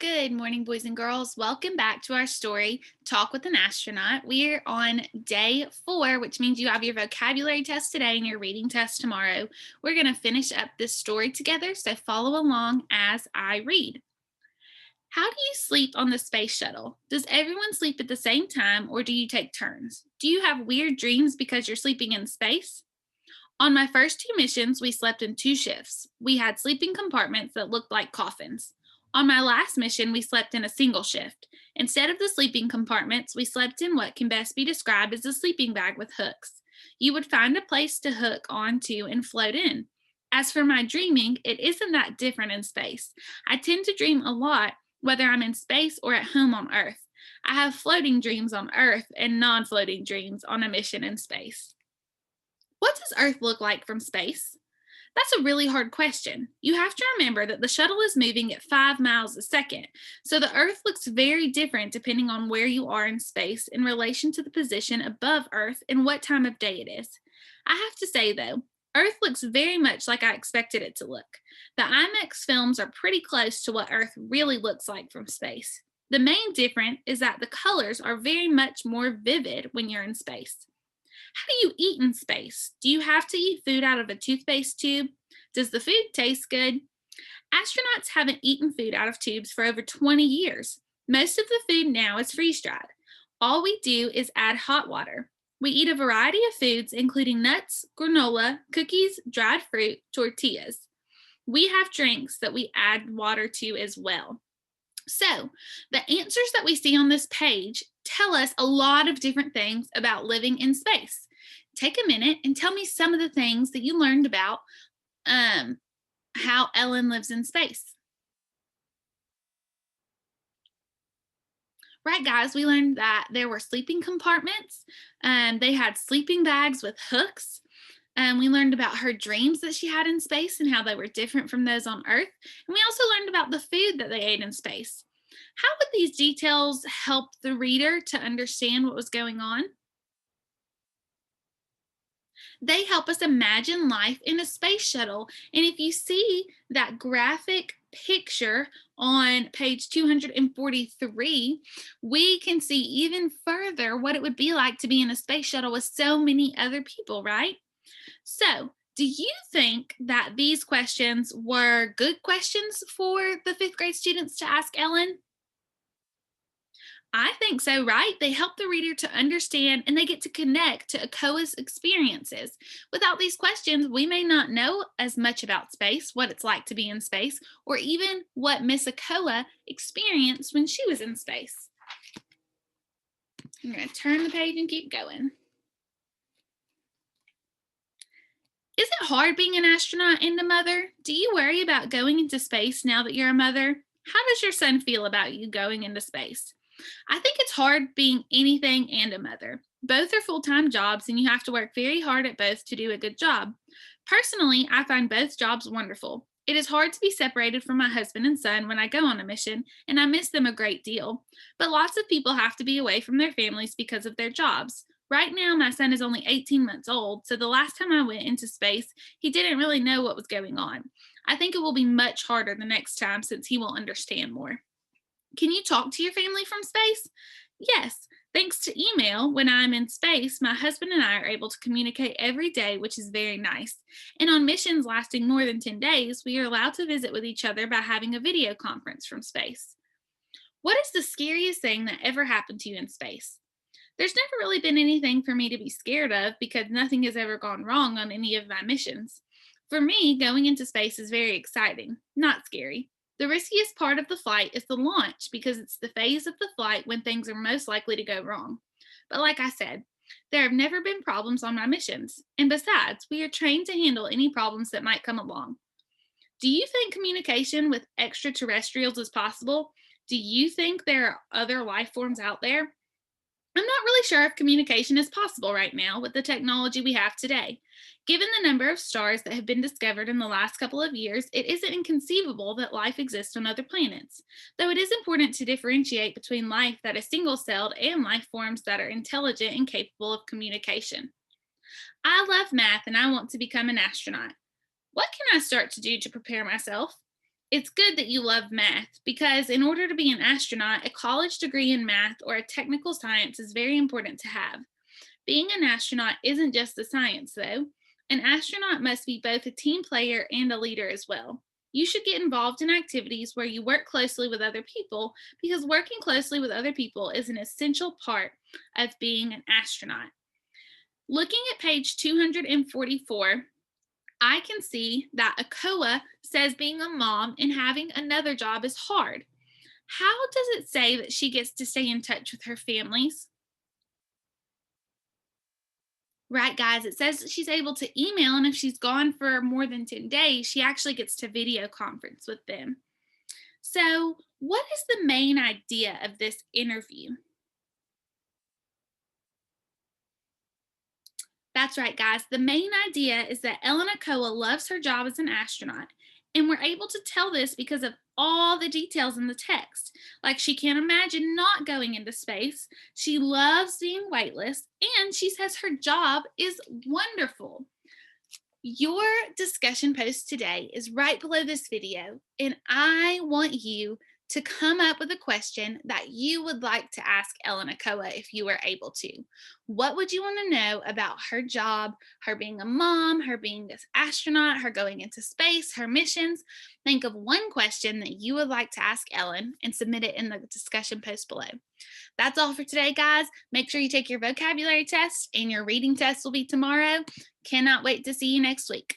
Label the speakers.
Speaker 1: Good morning, boys and girls. Welcome back to our story, Talk with an Astronaut. We're on day 4, which means you have your vocabulary test today and your reading test tomorrow. We're going to finish up this story together, so follow along as I read. How do you sleep on the space shuttle? Does everyone sleep at the same time or do you take turns? Do you have weird dreams because you're sleeping in space? On my first 2 missions, we slept in 2 shifts. We had sleeping compartments that looked like coffins. On my last mission, we slept in a single shift. Instead of the sleeping compartments, we slept in what can best be described as a sleeping bag with hooks. You would find a place to hook onto and float in. As for my dreaming, it isn't that different in space. I tend to dream a lot, whether I'm in space or at home on Earth. I have floating dreams on Earth and non floating dreams on a mission in space. What does Earth look like from space? That's a really hard question. You have to remember that the shuttle is moving at 5 miles a second, so the Earth looks very different depending on where you are in space in relation to the position above Earth and what time of day it is. I have to say, though, Earth looks very much like I expected it to look. The IMAX films are pretty close to what Earth really looks like from space. The main difference is that the colors are very much more vivid when you're in space. How do you eat in space? Do you have to eat food out of a toothpaste tube? Does the food taste good? Astronauts haven't eaten food out of tubes for over 20 years. Most of the food now is freeze dried. All we do is add hot water. We eat a variety of foods, including nuts, granola, cookies, dried fruit, tortillas. We have drinks that we add water to as well. So, the answers that we see on this page tell us a lot of different things about living in space. Take a minute and tell me some of the things that you learned about um, how Ellen lives in space. Right, guys, we learned that there were sleeping compartments. They had sleeping bags with hooks. We learned about her dreams that she had in space and how they were different from those on Earth. And we also learned about the food that they ate in space. How would these details help the reader to understand what was going on? They help us imagine life in a space shuttle. And if you see that graphic picture on page 243, we can see even further what it would be like to be in a space shuttle with so many other people, right? So, do you think that these questions were good questions for the 5th grade students to ask Ellen? I think so, right? They help the reader to understand and they get to connect to Akoa's experiences. Without these questions, we may not know as much about space, what it's like to be in space, or even what Miss Akoa experienced when she was in space. I'm going to turn the page and keep going. Is it hard being an astronaut and a mother? Do you worry about going into space now that you're a mother? How does your son feel about you going into space? I think it's hard being anything and a mother. Both are full time jobs, and you have to work very hard at both to do a good job. Personally, I find both jobs wonderful. It is hard to be separated from my husband and son when I go on a mission, and I miss them a great deal. But lots of people have to be away from their families because of their jobs. Right now, my son is only 18 months old, so the last time I went into space, he didn't really know what was going on. I think it will be much harder the next time since he will understand more. Can you talk to your family from space? Yes. Thanks to email, when I'm in space, my husband and I are able to communicate every day, which is very nice. And on missions lasting more than 10 days, we are allowed to visit with each other by having a video conference from space. What is the scariest thing that ever happened to you in space? There's never really been anything for me to be scared of because nothing has ever gone wrong on any of my missions. For me, going into space is very exciting, not scary. The riskiest part of the flight is the launch because it's the phase of the flight when things are most likely to go wrong. But like I said, there have never been problems on my missions. And besides, we are trained to handle any problems that might come along. Do you think communication with extraterrestrials is possible? Do you think there are other life forms out there? I'm not really sure if communication is possible right now with the technology we have today. Given the number of stars that have been discovered in the last couple of years, it isn't inconceivable that life exists on other planets. Though it is important to differentiate between life that is single celled and life forms that are intelligent and capable of communication. I love math and I want to become an astronaut. What can I start to do to prepare myself? It's good that you love math because, in order to be an astronaut, a college degree in math or a technical science is very important to have. Being an astronaut isn't just the science, though. An astronaut must be both a team player and a leader as well. You should get involved in activities where you work closely with other people because working closely with other people is an essential part of being an astronaut. Looking at page 244, I can see that Akoa says being a mom and having another job is hard. How does it say that she gets to stay in touch with her families? Right, guys, it says that she's able to email, and if she's gone for more than 10 days, she actually gets to video conference with them. So, what is the main idea of this interview? That's right, guys. The main idea is that Ellen Akoa loves her job as an astronaut, and we're able to tell this because of all the details in the text. Like, she can't imagine not going into space, she loves being weightless, and she says her job is wonderful. Your discussion post today is right below this video, and I want you to come up with a question that you would like to ask Ellen Akoa if you were able to. What would you want to know about her job, her being a mom, her being this astronaut, her going into space, her missions? Think of one question that you would like to ask Ellen and submit it in the discussion post below. That's all for today, guys. Make sure you take your vocabulary test, and your reading test will be tomorrow. Cannot wait to see you next week.